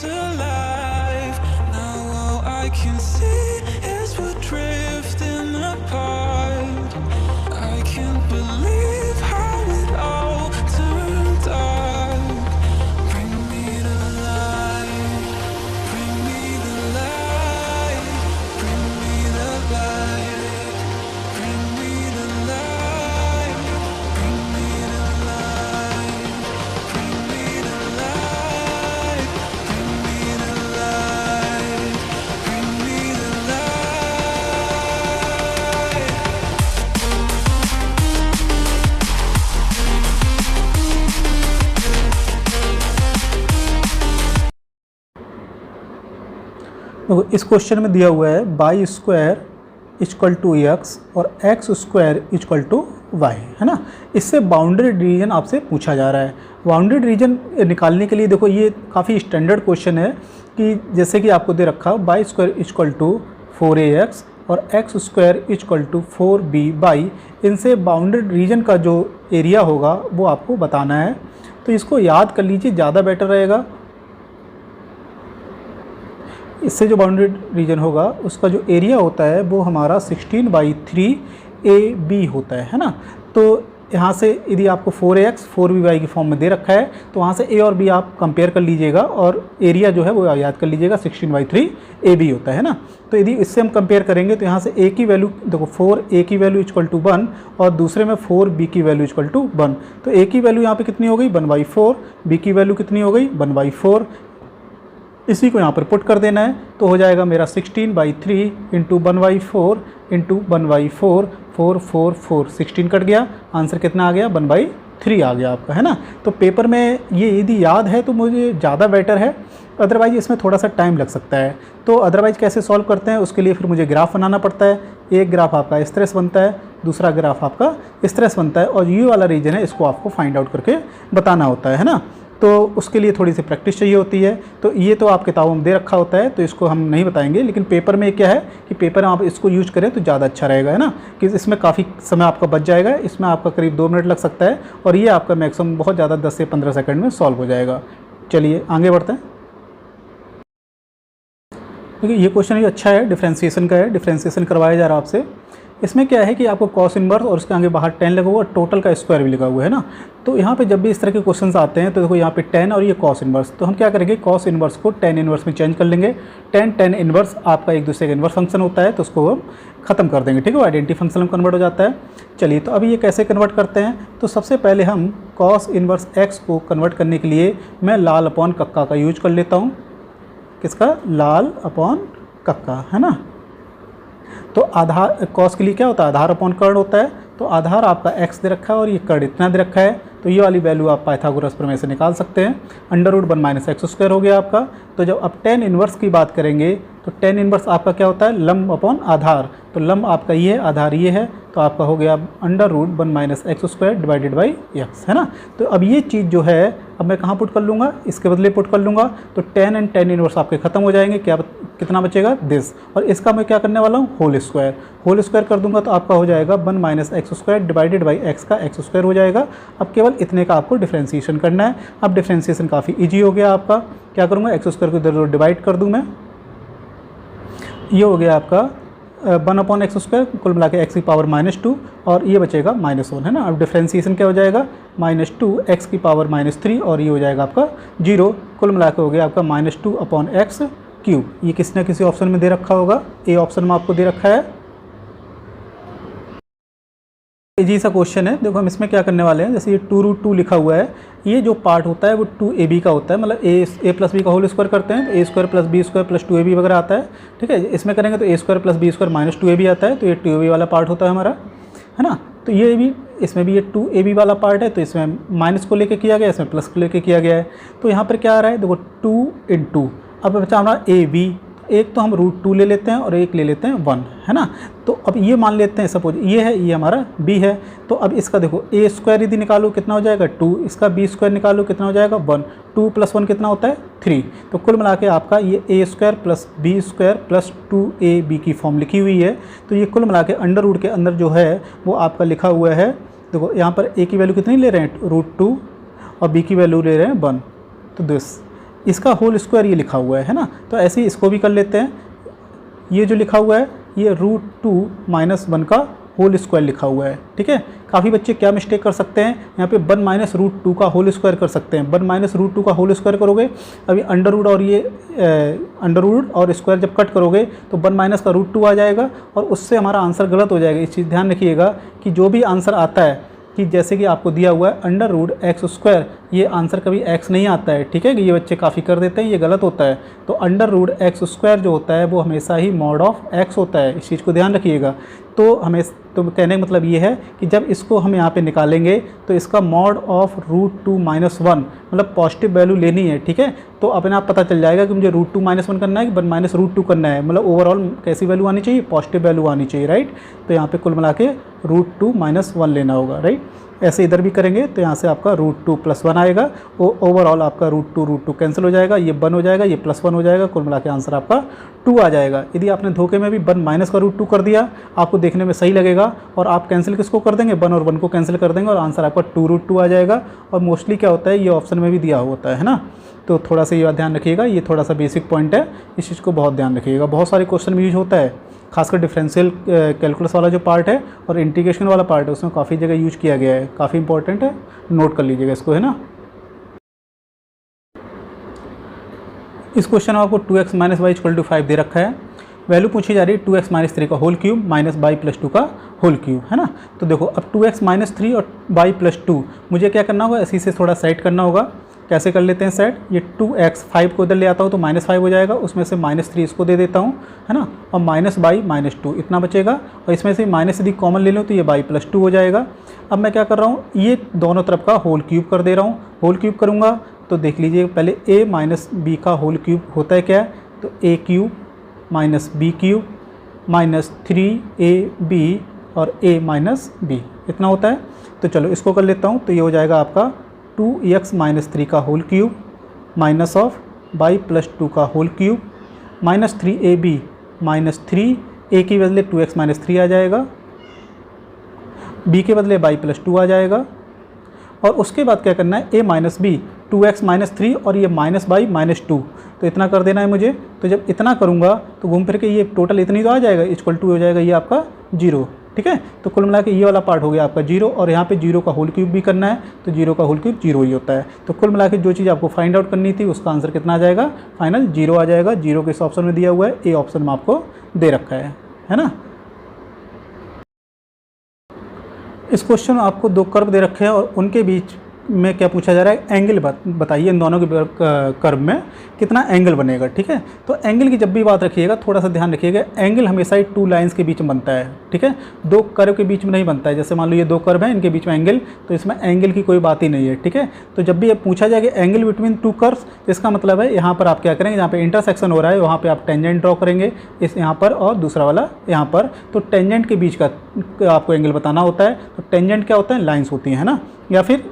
feels alive. Now all I can see is we're drifting apart. I can't believe how it all turned dark. Bring me the light, bring me the light, bring me the light, bring me the light, bring me the light, bring me the light, bring me the light, bring me the light. देखो इस question में दिया हुआ है y square equal to x और x square equal to y, है ना। इससे बाउंड्री रीजन आपसे पूछा जा रहा है। बाउंड्री रीजन निकालने के लिए देखो ये काफ़ी स्टैंडर्ड क्वेश्चन है कि जैसे कि आपको दे रखा Y square equal to 4ax और x square equal to 4b/, इनसे बाउंड्री रीजन का जो एरिया होगा वो आपको बताना है। तो इसको याद कर लीजिए, ज़्यादा बेटर रहेगा। इससे जो बाउंड्री रीजन होगा उसका जो एरिया होता है वो हमारा 16/3 होता है ना। तो यहाँ से यदि आपको 4ax 4b/y की फॉर्म में दे रखा है तो वहाँ से a और b आप कंपेयर कर लीजिएगा और एरिया जो है वो याद कर लीजिएगा 16/3 होता है ना। तो यदि इससे हम कंपेयर करेंगे तो यहाँ से a की वैल्यू देखो 4a की वैल्यू इक्वल टू 1 और दूसरे में 4b की वैल्यू इक्वल टू 1। तो a की वैल्यू यहाँ पे कितनी हो गई 1/4, b की वैल्यू कितनी हो गई 1/4। इसी को यहाँ पर पुट कर देना है तो हो जाएगा मेरा 16/3 इंटू 1/4 इंटू 1/4, 4 4 4 16 कट गया, आंसर कितना आ गया 1/3 आ गया आपका, है ना। तो पेपर में ये यदि याद है तो मुझे ज़्यादा बेटर है, अदरवाइज इसमें थोड़ा सा टाइम लग सकता है। तो अदरवाइज कैसे सॉल्व करते हैं उसके लिए फिर मुझे ग्राफ बनाना पड़ता है। एक ग्राफ आपका इस तरह से बनता है, दूसरा ग्राफ आपका इस तरह से बनता है और ये वाला रीजन है इसको आपको फाइंड आउट करके बताना होता है ना। तो उसके लिए थोड़ी सी प्रैक्टिस चाहिए होती है। तो ये तो आप किताबों में दे रखा होता है तो इसको हम नहीं बताएंगे, लेकिन पेपर में क्या है कि पेपर में आप इसको यूज करें तो ज़्यादा अच्छा रहेगा, है ना, कि इसमें काफ़ी समय आपका बच जाएगा। इसमें आपका करीब 2 मिनट लग सकता है और ये आपका मैक्सिमम बहुत ज़्यादा 10 से 15 सेकंड में सॉल्व हो जाएगा। चलिए आगे बढ़ते हैं। देखिए ये क्वेश्चन भी अच्छा है, डिफ्रेंसिएशन का है, डिफ्रेंसिएशन करवाया जा रहा है आपसे। इसमें क्या है कि आपको कॉस इनवर्स और उसके आगे बाहर 10 लगा हुआ और टोटल का स्क्वायर भी लगा हुआ है ना। तो यहाँ पे जब भी इस तरह के क्वेश्चंस आते हैं तो देखो यहाँ पे 10 और ये कॉस इनवर्स, तो हम क्या करेंगे कॉस इनवर्स को 10 इनवर्स में चेंज कर लेंगे। 10 इनवर्स आपका एक दूसरे का इनवर्स फंक्शन होता है तो उसको हम खत्म कर देंगे, ठीक है, आइडेंटिटी फंक्शन में कन्वर्ट हो जाता है। चलिए तो अभी ये कैसे कन्वर्ट करते हैं, तो सबसे पहले हम कॉस इनवर्स एक्स को कन्वर्ट करने के लिए मैं लाल अपॉन कक्का का यूज कर लेता हूँ। किसका, लाल अपॉन कक्का, है ना। तो आधार कॉस के लिए क्या होता है, आधार अपॉन कर्ण होता है। तो आधार आपका x दे रखा है और ये कर्ण इतना दे रखा है, तो ये वाली वैल्यू आप पाइथागोरस प्रमेय से निकाल सकते हैं। √1 - x² हो गया आपका। तो जब आप 10 इनवर्स की बात करेंगे तो 10 इनवर्स आपका क्या होता है, लंब अपॉन आधार। तो लंब आपका ये है, आधार ये है, तो आपका हो गया √1 - x² डिवाइडेड बाई x, है ना। तो अब ये चीज़ जो है अब मैं कहाँ पुट कर लूँगा, इसके बदले पुट कर लूँगा। तो 10 और 10 इनवर्स आपके खत्म हो जाएंगे, क्या कितना बचेगा दिस, और इसका मैं क्या करने वाला हूँ होल स्क्वायर कर दूंगा तो आपका हो जाएगा 1 - x² डिवाइडेड बाई x का x² हो जाएगा। अब केवल इतने का आपको डिफ्रेंसिएशन करना है। अब डिफ्रेंसिएशन काफ़ी इजी हो गया आपका। क्या करूँगा, x² को इधर डिवाइड कर दूँ मैं, ये हो गया आपका 1/x², कुल मिला के x की पावर -2 और ये बचेगा -1, है ना। अब डिफ्रेंसिएशन क्या हो जाएगा, -2 x की पावर -3 और ये हो जाएगा आपका 0, कुल मिला के हो गया आपका -2/x³। ये किसी न किसी ऑप्शन में दे रखा होगा, ए ऑप्शन में आपको दे रखा है। इजी सा क्वेश्चन है। देखो हम इसमें क्या करने वाले हैं, जैसे ये 2√2 लिखा हुआ है, ये जो पार्ट होता है वो 2ab का होता है, मतलब a + b का होल स्क्वायर करते हैं तो a² + b² + 2ab वगैरह आता है, ठीक है। इसमें करेंगे तो a² + b² - 2ab आता है, तो ये 2ab वाला पार्ट होता है हमारा, है ना। तो ये भी इसमें भी ये 2ab वाला पार्ट है, तो इसमें माइनस को लेके किया गया, इसमें प्लस को लेके किया गया है। तो यहाँ पर क्या आ रहा है, देखो 2 × 2, अब बचा हमारा ab, एक तो हम √2 ले लेते हैं और एक ले लेते हैं 1, है ना। तो अब ये मान लेते हैं सपोज ये है, ये हमारा b है। तो अब इसका देखो a² यदि निकालो कितना हो जाएगा 2, इसका b² निकालो कितना हो जाएगा 1, 2 + 1 कितना होता है 3। तो कुल मिला के आपका ये a² + b² + 2ab की फॉर्म लिखी हुई है। तो ये कुल मिला के अंडर रूट के अंदर जो है वो आपका लिखा हुआ है। देखो यहाँ पर a की वैल्यू कितनी ले रहे हैं √2 और b की वैल्यू ले रहे हैं 1, तो दिस इसका होल स्क्वायर ये लिखा हुआ है ना, तो ऐसे ही इसको भी कर लेते हैं। ये जो लिखा हुआ है ये √2 - 1 का होल स्क्वायर लिखा हुआ है, ठीक है। काफ़ी बच्चे क्या मिस्टेक कर सकते हैं, यहाँ पे 1 - √2 का होल स्क्वायर कर सकते हैं। 1 - √2 का होल स्क्वायर करोगे, अभी अंडर रूट और ये अंडर रूट और स्क्वायर जब कट करोगे तो 1 - का √2 आ जाएगा और उससे हमारा आंसर गलत हो जाएगा। इस चीज़ ध्यान रखिएगा कि जो भी आंसर आता है कि जैसे कि आपको दिया हुआ है √x², ये आंसर कभी x नहीं आता है, ठीक है। कि ये बच्चे काफ़ी कर देते हैं, ये गलत होता है। तो √x² जो होता है वो हमेशा ही mod ऑफ x होता है, इस चीज़ को ध्यान रखिएगा। तो हमें तो कहने का मतलब ये है कि जब इसको हम यहाँ पे निकालेंगे तो इसका mod ऑफ √2 - 1 मतलब पॉजिटिव वैल्यू लेनी है, ठीक है। तो अपने आप पता चल जाएगा कि मुझे √2 - 1 करना है कि 1 - √2 करना है, मतलब ओवरऑल कैसी वैल्यू आनी चाहिए, पॉजिटिव वैल्यू आनी चाहिए, राइट। तो यहाँ पे कुल मिला के √2 - 1 लेना होगा, राइट। ऐसे इधर भी करेंगे तो यहाँ से आपका √2 + 1 आएगा, ओवरऑल आपका √2 कैंसिल हो जाएगा, ये 1 हो जाएगा, ये +1 हो जाएगा, कुल मिला के आंसर आपका 2 आ जाएगा। यदि आपने धोखे में भी 1 - का √2 कर दिया, आपको देखने में सही लगेगा और आप कैंसिल किसको कर देंगे, 1 और 1 को कैंसिल कर देंगे और आंसर आपका 2√2 आ जाएगा। और मोस्टली क्या होता है, ये ऑप्शन में भी दिया होता है ना, तो थोड़ा सा ये ध्यान रखिएगा, ये थोड़ा सा बेसिक पॉइंट है, इस चीज़ को बहुत ध्यान रखिएगा। बहुत सारे क्वेश्चन में यूज होता है, खासकर डिफरेंशियल कैलकुलस वाला जो पार्ट है और इंटीग्रेशन वाला पार्ट है, उसमें काफ़ी जगह यूज किया गया है, काफ़ी इंपॉर्टेंट है, नोट कर लीजिएगा इसको, है ना। इस क्वेश्चन में आपको 2x - y = 5 दे रखा है। वैल्यू पूछी जा रही है 2x - 3 का होल क्यूब माइनस y + 2 का होल क्यूब, है ना। तो देखो अब 2x - 3 और y + 2 मुझे क्या करना होगा, इसी से थोड़ा सेट करना होगा। कैसे कर लेते हैं सेट, ये 2x 5 को इधर ले आता हूँ तो -5 हो जाएगा, उसमें से -3 इसको दे देता हूँ, है ना। और -y - 2 इतना बचेगा और इसमें से माइनस यदि कॉमन ले लूँ तो ये y + 2 हो जाएगा। अब मैं क्या कर रहा हूँ, ये दोनों तरफ का होल क्यूब कर दे रहा हूँ। होल क्यूब करूँगा तो देख लीजिए पहले a - b का होल क्यूब होता है क्या, तो a³ - b³ -3ab और a - b इतना होता है। तो चलो इसको कर लेता हूँ, तो ये हो जाएगा आपका 2x - 3 का whole cube minus of y + 2 का होल क्यूब -3ab -3a के बदले 2x - 3 आ जाएगा, b के बदले y + 2 आ जाएगा। और उसके बाद क्या करना है, a - b 2x - 3 और ये -y - 2, तो इतना कर देना है मुझे। तो जब इतना करूँगा तो घूम फिर के ये टोटल इतनी तो आ जाएगा, = हो जाएगा ये आपका 0, ठीक है। तो कुल मिला के ये वाला पार्ट हो गया आपका 0 और यहाँ पे 0 का होल क्यूब भी करना है, तो 0 का होल क्यूब 0 ही होता है। तो कुल मिला के जो चीज़ आपको फाइंड आउट करनी थी उसका आंसर कितना आ जाएगा, फाइनल 0 आ जाएगा। 0 किस ऑप्शन में दिया हुआ है, ए ऑप्शन में आपको दे रखा है ना। इस क्वेश्चन में आपको 2 कर्व दे रखे हैं और उनके बीच में क्या पूछा जा रहा है, एंगल बताइए इन दोनों के कर्व में कितना एंगल बनेगा, ठीक है। तो एंगल की जब भी बात रखिएगा थोड़ा सा ध्यान रखिएगा, एंगल हमेशा ही 2 लाइंस के बीच में बनता है, ठीक है, 2 कर्व के बीच में नहीं बनता है। जैसे मान लो ये 2 कर्व हैं, इनके बीच में एंगल, तो इसमें एंगल की कोई बात ही नहीं है, ठीक है। तो जब भी ये पूछा जाए कि एंगल बिटवीन 2 कर्व्स, इसका मतलब है यहाँ पर आप क्या करेंगे, जहाँ पे इंटरसेक्शन हो रहा है वहाँ पर आप टेंजेंट ड्रॉ करेंगे, इस यहाँ पर और दूसरा वाला यहाँ पर। तो टेंजेंट के बीच का आपको एंगल बताना होता है। तो टेंजेंट क्या होता है, लाइन्स होती हैं, है ना। या फिर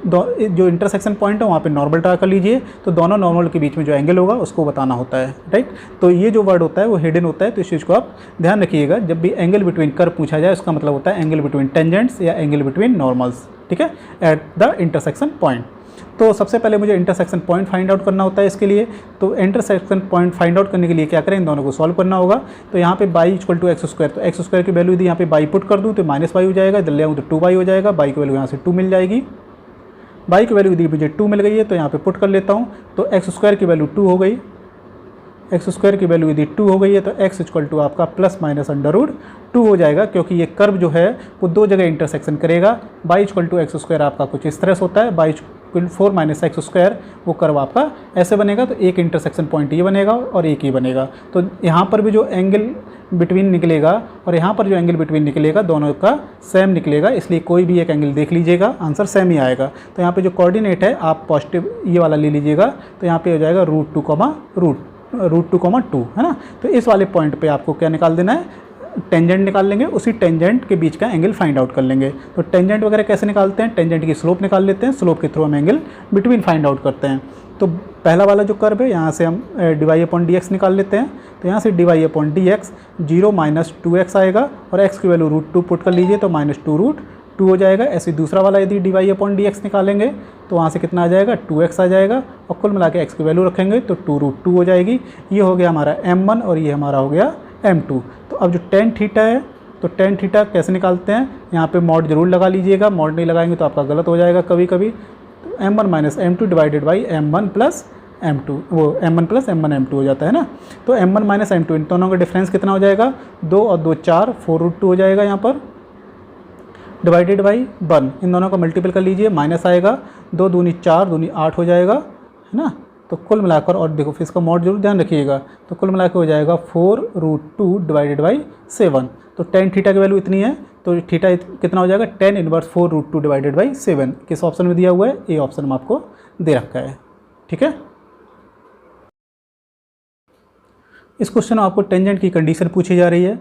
जो इंटरसेक्शन पॉइंट है वहाँ पे नॉर्मल ड्रा कर लीजिए, तो दोनों नॉर्मल के बीच में जो एंगल होगा उसको बताना होता है, राइट। तो ये जो वर्ड होता है वो हिडन होता है, तो इस चीज़ को आप ध्यान रखिएगा। जब भी एंगल बिटवीन कर्व पूछा जाए उसका मतलब होता है एंगल बिटवीन टेंजेंट्स या एंगल बिटवीन नॉर्मल्स, ठीक है, एट द इंटरसेक्शन पॉइंट। तो सबसे पहले मुझे इंटरसेक्शन पॉइंट फाइंड आउट करना होता है इसके लिए। तो इंटरसेक्शन पॉइंट फाइंड आउट करने के लिए क्या करें, इन दोनों को सॉल्व करना होगा। तो यहाँ पे y = x², तो x² की वैल्यू यदि यहाँ पे y पुट कर दूँ तो -y हो जाएगा, इधर ले आऊँ तो 2y हो जाएगा, y की वैल्यू यहाँ से 2 मिल जाएगी। y की वैल्यू यदि मुझे 2 मिल गई है तो यहाँ पे पुट कर लेता हूँ, तो x² की वैल्यू 2 हो गई, x² की वैल्यू यदि 2 हो गई है तो x = आपका ±√2 हो जाएगा, क्योंकि ये कर्व जो है वो 2 जगह इंटरसेक्शन करेगा। y = x² आपका कुछ इस तरह से होता है, y = 4 - x², वो कर्व आपका ऐसे बनेगा। तो एक इंटरसेक्शन पॉइंट ये बनेगा और एक ही बनेगा। तो यहाँ पर भी जो एंगल बिटवीन निकलेगा और यहाँ पर जो एंगल बिटवीन निकलेगा दोनों का सेम निकलेगा, इसलिए कोई भी एक एंगल देख लीजिएगा, आंसर सेम ही आएगा। तो यहाँ पे जो कोऑर्डिनेट है आप पॉजिटिव ये वाला ले लीजिएगा, तो यहाँ पे हो जाएगा √2, है ना। तो इस वाले पॉइंट पे आपको क्या निकाल देना है, टेंजेंट निकाल लेंगे, उसी टेंजेंट के बीच का एंगल फाइंड आउट कर लेंगे। तो टेंजेंट वगैरह कैसे निकालते हैं, टेंजेंट की स्लोप निकाल लेते हैं, स्लोप के थ्रू हम एंगल बिटवीन फाइंड आउट करते हैं। तो पहला वाला जो कर्व है यहाँ से हम dy/dx निकाल लेते हैं। तो यहाँ से dy/dx 0 - 2x आएगा और x की वैल्यू √2 पुट कर लीजिए तो -2√2 2 हो जाएगा। ऐसे दूसरा वाला यदि dy/dx निकालेंगे तो वहाँ से कितना आ जाएगा 2x आ जाएगा, और कुल मिला के x की वैल्यू रखेंगे तो 2√2 हो जाएगी। ये हो गया हमारा m1 और ये हमारा हो गया m2। तो अब जो tan थीटा है, तो tan थीटा कैसे निकालते हैं, यहाँ पे मॉड जरूर लगा लीजिएगा, मॉड नहीं लगाएंगे तो आपका गलत हो जाएगा कभी कभी। तो m1 - m2 divided by m1 + m2, वो m1 + m1 m2 हो जाता है ना। तो m1 - m2 इन दोनों का डिफरेंस कितना हो जाएगा, 2 और 2 4, 4√2 हो जाएगा यहाँ पर, डिवाइडेड बाई 1, इन दोनों का मल्टीपल कर लीजिए, माइनस आएगा, 2 दूनी 4, दूनी 8 हो जाएगा, है ना। तो कुल मिलाकर, और देखो फिर इसका मॉड जरूर ध्यान रखिएगा, तो कुल मिलाकर हो जाएगा 4√2 डिवाइडेड बाई 7। तो tan थीटा की वैल्यू इतनी है, तो थीटा कितना हो जाएगा, tan इनवर्स 4√2 डिवाइडेड बाई 7। किस ऑप्शन में दिया हुआ है, ए ऑप्शन में आपको दे रखा है, ठीक है। इस क्वेश्चन में आपको टेंजेंट की कंडीशन पूछी जा रही है।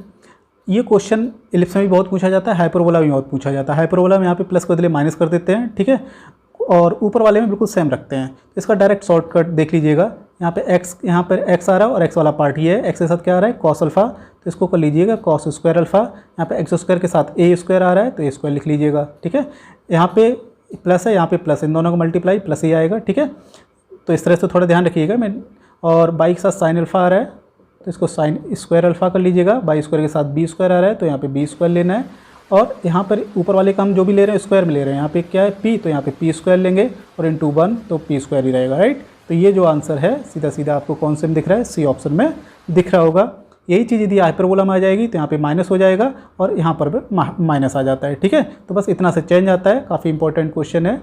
ये क्वेश्चन इलिप्स में भी बहुत पूछा जाता है, हाइपरबोला में बहुत पूछा जाता है। हाइपरबोला में यहाँ पे प्लस के बदले माइनस कर देते हैं, ठीक है, और ऊपर वाले में बिल्कुल सेम रखते हैं। इसका डायरेक्ट शॉर्टकट देख लीजिएगा, यहाँ पे x आ रहा है और x वाला पार्ट ये है, x के साथ क्या आ रहा है cos अल्फ़ा, तो इसको कर लीजिएगा cos स्क्वायर अल्फ़ा। यहाँ पे x² के साथ a स्क्वायर आ रहा है तो a स्क्वायर लिख लीजिएगा, ठीक है। यहाँ पे प्लस है, यहाँ पे प्लस, इन दोनों का मल्टीप्लाई प्लस ही आएगा, ठीक है। तो इस तरह से थोड़ा ध्यान रखिएगा। और बाई के साथ साइन अल्फ़ा आ रहा है तो इसको साइन स्क्वायर अल्फ़ा कर लीजिएगा, बाई स्क्वायर के साथ b स्क्वायर आ रहा है तो यहाँ पे b स्क्वायर लेना है, और यहाँ पर ऊपर वाले का हम जो भी ले रहे हैं स्क्वायर में ले रहे हैं, यहाँ पे क्या है p, तो यहाँ पे p स्क्वायर लेंगे, और इंटू 1 तो p स्क्वायर ही रहेगा, राइट। तो ये जो आंसर है सीधा सीधा आपको कौन से में दिख रहा है, सी ऑप्शन में दिख रहा होगा। यही चीज़ यदि हाइपरबोला में आ जाएगी तो यहाँ पे माइनस हो जाएगा और यहाँ पर माइनस आ जाता है, ठीक है। तो बस इतना से चेंज आता है, काफ़ी इंपॉर्टेंट क्वेश्चन है।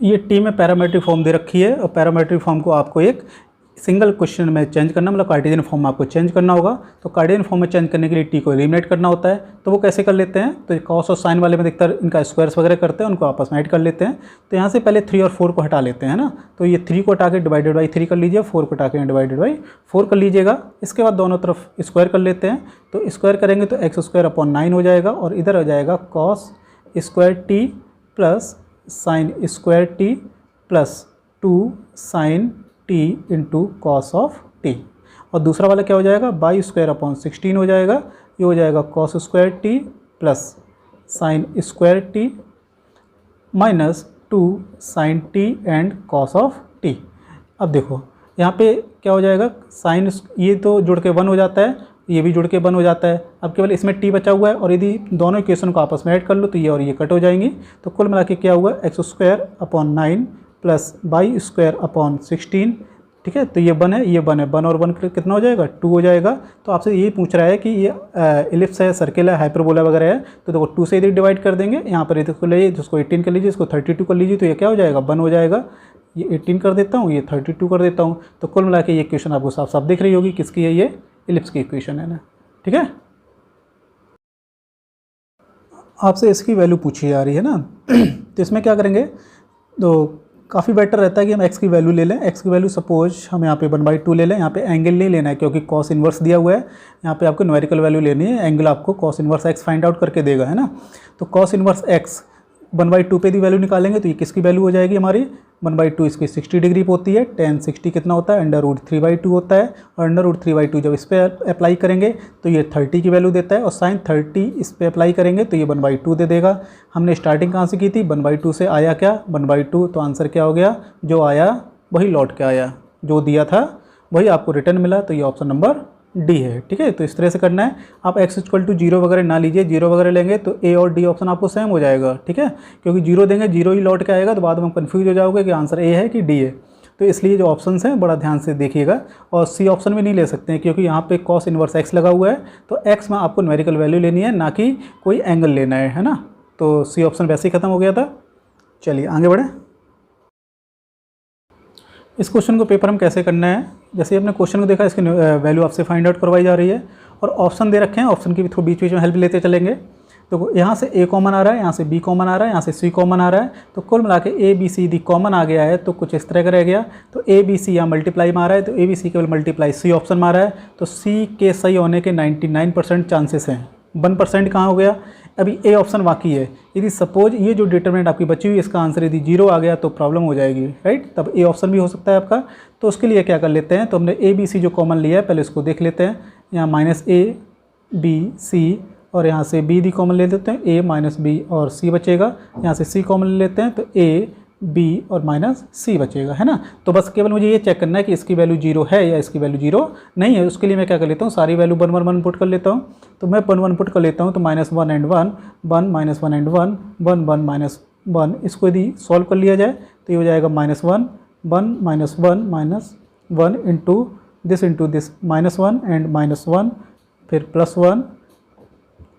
ये टी में पैरामेट्रिक फॉर्म दे रखी है, और पैरामेट्रिक फॉर्म को आपको एक सिंगल क्वेश्चन में चेंज करना, मतलब कार्टेशियन फॉर्म में आपको चेंज करना होगा। तो कार्टेशियन फॉर्म में चेंज करने के लिए टी को एलिमिनेट करना होता है, तो वो कैसे कर लेते हैं, तो कॉस और साइन वाले में देखता इनका स्क्वायर्स वगैरह करते हैं, उनको आपस में ऐड कर लेते हैं। तो यहाँ से पहले 3 और 4 को हटा लेते हैं ना, तो ये 3 को हटा के डिवाइडेड बाई 3 कर लीजिए, 4 को हटा के डिवाइडेड बाई 4 कर लीजिएगा। इसके बाद दोनों तरफ स्क्वायर कर लेते हैं, तो स्क्वायर करेंगे तो x²/9 हो जाएगा, और इधर हो जाएगा cos square T plus sine square T plus 2 sine T into cos of T, और दूसरा वाला क्या हो जाएगा, y²/16 हो जाएगा, ये हो जाएगा cos square T plus sine square T minus 2 sine T and cos of T. अब देखो यहाँ पे क्या हो जाएगा, साइन ये तो जुड़ के 1 हो जाता है, ये भी जुड़ के 1 हो जाता है। अब केवल इसमें t बचा हुआ है, और यदि दोनों इक्वेशन को आपस में ऐड कर लो तो ये और ये कट हो जाएंगी। तो कुल मिला के क्या हुआ, x²/9 प्लस y²/16, ठीक है। तो ये 1 है, ये 1 है, 1 और 1 कितना हो जाएगा, 2 हो जाएगा। तो आपसे यही पूछ रहा है कि ये इलिप्स है, सर्किल है, हाइपरबोला वगैरह है, तो देखो 2 से इधर डिवाइड कर देंगे, यहाँ पर इसको ले, जिसको 18 कर लीजिए, इसको 32 कर लीजिए, तो ये क्या हो जाएगा, 1 हो जाएगा। ये 18 कर देता हूँ, ये 32 कर देता हूँ, तो कुल मिला के ये इक्वेशन आपको साफ साफ दिख रही होगी किसकी है, ये इलिप्स की इक्वेशन है ना, ठीक है। आपसे इसकी वैल्यू पूछी जा रही है ना, तो इसमें क्या करेंगे, तो काफ़ी बेटर रहता है कि हम x की वैल्यू ले लें। x की वैल्यू सपोज हम यहाँ पे 1/2 ले लें, यहाँ पे एंगल नहीं लेना है क्योंकि cos इन्वर्स दिया हुआ है, यहाँ पे आपको न्यूमेरिकल वैल्यू लेनी है, एंगल आपको cos inverse x find out करके देगा, है ना। तो cos इन्वर्स x 1/2 पे दी वैल्यू निकालेंगे तो ये किसकी वैल्यू हो जाएगी हमारी, 1/2 इसकी 60 डिग्री होती है, tan 60 कितना होता है, √3/2 होता है, और √3/2 जब इस पर अप्लाई करेंगे तो ये 30 की वैल्यू देता है, और sin 30 इस पर अप्लाई करेंगे तो ये 1/2 दे देगा। हमने स्टार्टिंग कहाँ से की थी, 1/2 से आया क्या, 1/2, तो आंसर क्या हो गया, जो आया वही लौट के आया, जो दिया था वही आपको रिटर्न मिला, तो ये ऑप्शन नंबर डी है, ठीक है। तो इस तरह से करना है। आप x=0 वगैरह ना लीजिए, 0 वगैरह लेंगे तो ए और डी ऑप्शन आपको सेम हो जाएगा, ठीक है, क्योंकि 0 देंगे 0 ही लौट के आएगा, तो बाद में हम कंफ्यूज हो जाओगे कि आंसर ए है कि डी है। तो इसलिए जो ऑप्शंस हैं बड़ा ध्यान से देखिएगा, और सी ऑप्शन भी नहीं ले सकते हैं क्योंकि यहाँ पे cos इन्वर्स x लगा हुआ है, तो x में आपको न्यूमेरिकल वैल्यू लेनी है, ना कि कोई एंगल लेना है ना। तो सी ऑप्शन वैसे ही खत्म हो गया था। चलिए आगे बढ़ें। इस क्वेश्चन को पेपर हम कैसे करना है, जैसे आपने क्वेश्चन को देखा, इसकी वैल्यू आपसे फाइंड आउट करवाई जा रही है, और ऑप्शन दे रखे हैं, ऑप्शन की भी थोड़ी बीच बीच में हेल्प लेते चलेंगे। तो यहाँ से a कॉमन आ रहा है, यहाँ से b कॉमन आ रहा है, यहाँ से c कॉमन आ रहा है, तो कुल मिला के a b c d common आ गया है, तो कुछ इस तरह का रह गया। तो a b c यहाँ मल्टीप्लाई में आ रहा है, तो a b c केवल मल्टीप्लाई c ऑप्शन में आ रहा है, तो c के सही होने के 99% चांसेस हैं, 1% कहाँ हो गया, अभी ए ऑप्शन बाकी है। यदि सपोज ये जो डिटरमिनेंट आपकी बची हुई इसका आंसर यदि 0 आ गया तो प्रॉब्लम हो जाएगी, राइट, तब ए ऑप्शन भी हो सकता है आपका। तो उसके लिए क्या कर लेते हैं, तो हमने ए बी सी जो कॉमन लिया है पहले इसको देख लेते हैं। यहाँ -a बी सी, और यहाँ से बी डी कॉमन ले लेते हैं, ए माइनस बी और सी बचेगा। यहाँ से सी कॉमन ले लेते हैं तो ए बी और माइनस सी बचेगा, है ना। तो बस केवल मुझे ये चेक करना है कि इसकी वैल्यू 0 है या इसकी वैल्यू 0 नहीं है। उसके लिए मैं क्या कर लेता हूँ, सारी वैल्यू 1 1 1 पुट कर लेता हूँ। तो मैं 1 1 पुट कर लेता हूँ, तो -1 and 1 1 -1 and 1 1 1 -1, इसको यदि सॉल्व कर लिया जाए तो ये हो जाएगा -1 1 -1 इंटू दिस -1 एंड -1, फिर +1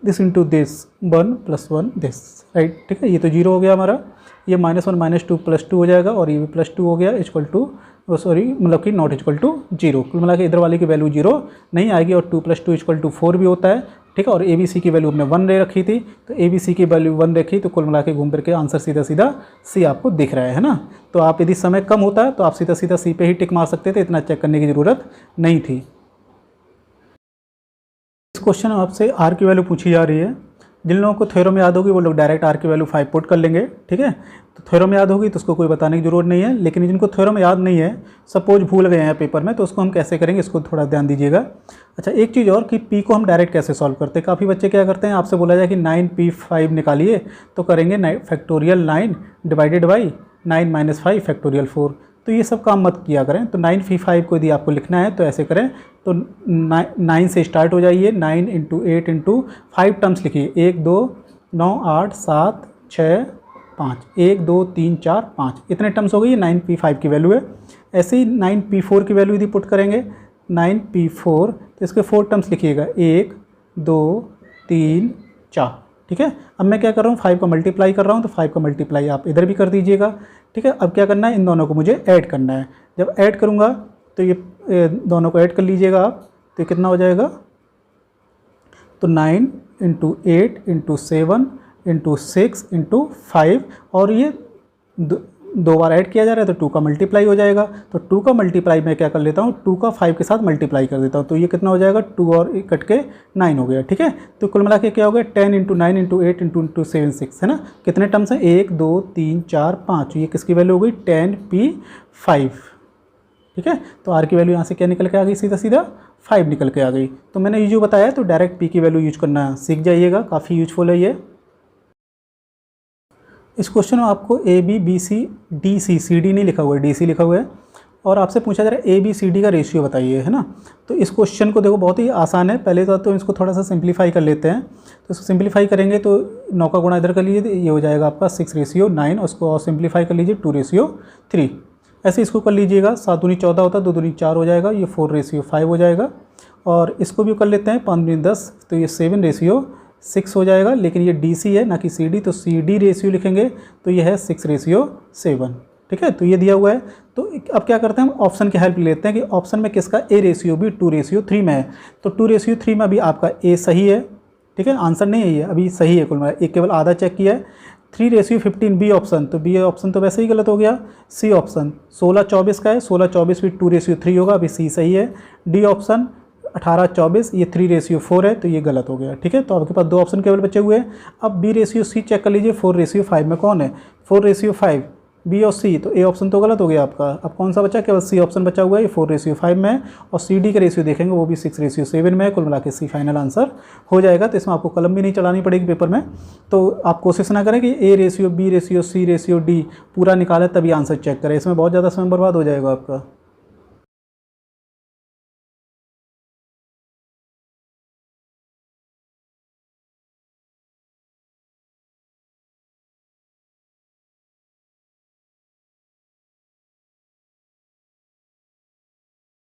this into this 1 +1 this, right. ठीक है, ये तो 0 हो गया हमारा। ये -1 -2 +2 हो जाएगा, और ये भी +2 हो गया इक्वल टू, सॉरी मतलब कि नॉट इक्वल टू 0। कुल मिला के इधर वाले की वैल्यू 0 नहीं आएगी, और 2 + 2 = 4 भी होता है। ठीक है, और ABC की वैल्यू हमने 1 ले रखी थी, तो ABC की वैल्यू 1 रखी, तो कुल मिला के घूम फिर के आंसर सीधा सीधा C आपको दिख रहा है ना। तो आप यदि समय कम होता है तो आप सीधा सीधा C पे ही टिक मार सकते थे, इतना चेक करने की ज़रूरत नहीं थी। इस क्वेश्चन में आपसे R की वैल्यू पूछी जा रही है। जिन लोगों को थ्योरम याद होगी वो लोग डायरेक्ट R की वैल्यू 5 पुट कर लेंगे। ठीक है, तो थ्योरम याद होगी तो उसको कोई बताने की जरूरत नहीं है। लेकिन जिनको थ्योरम याद नहीं है, सपोज भूल गए हैं पेपर में, तो उसको हम कैसे करेंगे, इसको थोड़ा ध्यान दीजिएगा। अच्छा, एक चीज़ और कि P को हम डायरेक्ट कैसे सॉल्व करते हैं। काफ़ी बच्चे क्या करते हैं, आपसे बोला जाए कि 9P5 निकालिए, तो करेंगे फैक्टोरियल 9 डिवाइडेड बाई 9 - 5 फैक्टोरियल 4। तो ये सब काम मत किया करें। तो 9P5 को यदि आपको लिखना है तो ऐसे करें, तो 9 से स्टार्ट हो जाइए, 9 × 8 × 5 टर्म्स लिखिए, 1 2 9 8 7 6 5, 1 2 3 4 5, इतने टर्म्स हो गई। ये 9P5 की वैल्यू है। ऐसे ही 9P4 की वैल्यू यदि पुट करेंगे, 9P4, तो इसके 4 टर्म्स लिखिएगा, 1 2 3 4। ठीक है, अब मैं क्या कर रहा हूँ, 5 का मल्टीप्लाई कर रहा हूँ, तो 5 का मल्टीप्लाई आप इधर भी कर दीजिएगा। ठीक है, अब क्या करना है, इन दोनों को मुझे ऐड करना है। जब ऐड करूँगा तो ये दोनों को ऐड कर लीजिएगा आप, तो कितना हो जाएगा, तो 9 × 8 × 7 × 6 × 5, और ये दो बार ऐड किया जा रहा है तो 2 का मल्टीप्लाई हो जाएगा। तो 2 का मल्टीप्लाई मैं क्या कर लेता हूँ, 2 का 5 के साथ मल्टीप्लाई कर देता हूँ, तो ये कितना हो जाएगा, 2 और कट के 9 हो गया। ठीक है, तो कुल मिला के क्या हो गया, 10 × 9 × 8 × 7 6, है ना। कितने टर्म्स हैं, 1 2 3 4 5, ये किसकी वैल्यू हो गई, 10P5। ठीक है, तो R की वैल्यू यहाँ से क्या निकल के आ गई, सीधा सीधा 5 निकल के आ गई। तो मैंने ये जो बताया, तो डायरेक्ट P की वैल्यू यूज करना सीख जाइएगा, काफ़ी यूजफुल है ये। इस क्वेश्चन में आपको ABBC DC CD नहीं लिखा हुआ है, DC लिखा हुआ है, और आपसे पूछा जा रहा है ABCD का रेशियो बताइए, है ना। तो इस क्वेश्चन को देखो बहुत ही आसान है। पहले तो इसको थोड़ा सा सिंप्लीफाई कर लेते हैं। तो इसको सिंप्लीफाई करेंगे तो 9 का गुणा इधर कर लीजिए, ये हो जाएगा आपका 6:9, और उसको और सिंप्लीफाई कर लीजिए 2:3। ऐसे इसको कर लीजिएगा, 7 दूनी 14 होता है, 2 दूनी 4 हो जाएगा, ये 4:5 हो जाएगा। और इसको भी कर लेते हैं, 5 दूनी 10, तो ये 7:6 हो जाएगा। लेकिन ये DC है ना कि CD, तो CD रेशियो लिखेंगे, तो ये है 6:7। ठीक है, तो ये दिया हुआ है। तो अब क्या करते हैं, हम ऑप्शन की हेल्प लेते हैं कि ऑप्शन में किसका A रेशियो भी 2:3 में है। तो 2:3 में भी आपका A सही है। ठीक है, आंसर नहीं है ये, अभी सही है कुल मिला, एक केवल आधा चेक किया है। 3:15 B ऑप्शन, तो B ऑप्शन तो वैसे ही गलत हो गया। C ऑप्शन 16:24 का है, 16:24 भी 2:3 होगा, अभी C सही है। D ऑप्शन 18:24, ये 3:4 है, तो ये गलत हो गया। ठीक है, तो आपके पास 2 ऑप्शन केवल बचे हुए हैं। अब B/C चेक कर लीजिए, 4:5 में कौन है, 4:5, B और C, तो A ऑप्शन तो गलत हो गया आपका। अब कौन सा बचा, केवल C ऑप्शन बचा हुआ है, ये 4:5 में है, और CD का रेशियो देखेंगे वो भी 6:7 में है। कुल मिला के C फाइनल आंसर हो जाएगा। तो इसमें आपको कलम भी नहीं चलानी पड़ेगी पेपर में। तो आप कोशिश ना करें कि A ratio, B ratio, C ratio, D पूरा निकालें तभी आंसर चेक करें, इसमें बहुत ज़्यादा समय बर्बाद हो जाएगा आपका।